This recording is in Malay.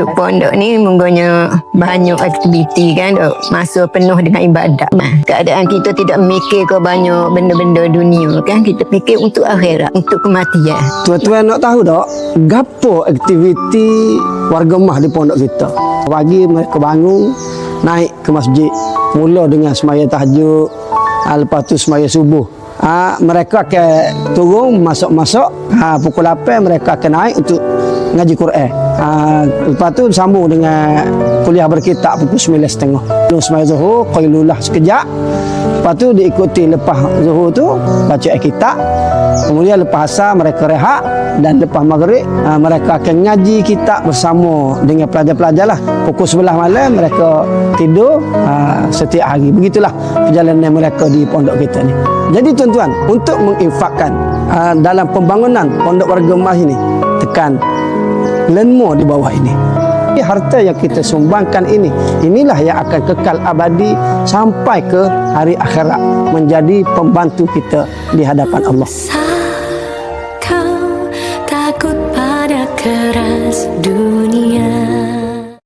duk pondok ni munggonya banyak aktiviti kan, duk masa penuh dengan ibadat. Keadaan kita tidak mikir ke banyak benda-benda dunia kan, kita fikir untuk akhirat, untuk kematian. Tuan-tuan nak tahu tak, gapo aktiviti warga mah di pondok kita? Pagi mereka bangun, naik ke masjid, mula dengan semaya tahajud, lepas tu semaya subuh. Mereka akan turun masuk-masuk, pukul 8 mereka akan naik untuk ngaji Quran. Lepas tu sambung dengan kuliah berkitab pukul 9.30. Lalu semaya zuhur, qailulah sekejap. Lepas tu diikuti lepas zuhur tu baca kitab. Kemudian lepas asar mereka rehat, dan lepas maghrib mereka akan ngaji kitab bersama dengan pelajar-pelajar lah. Pukul 11 malam mereka tidur setiap hari. Begitulah perjalanan mereka di pondok kita ni. Jadi tuan-tuan, untuk menginfakkan dalam pembangunan pondok warga emas ini, tekan lenmo di bawah ini. Harta yang kita sumbangkan ini, inilah yang akan kekal abadi sampai ke hari akhirat, menjadi pembantu kita di hadapan Allah. Kau takut pada keras dunia.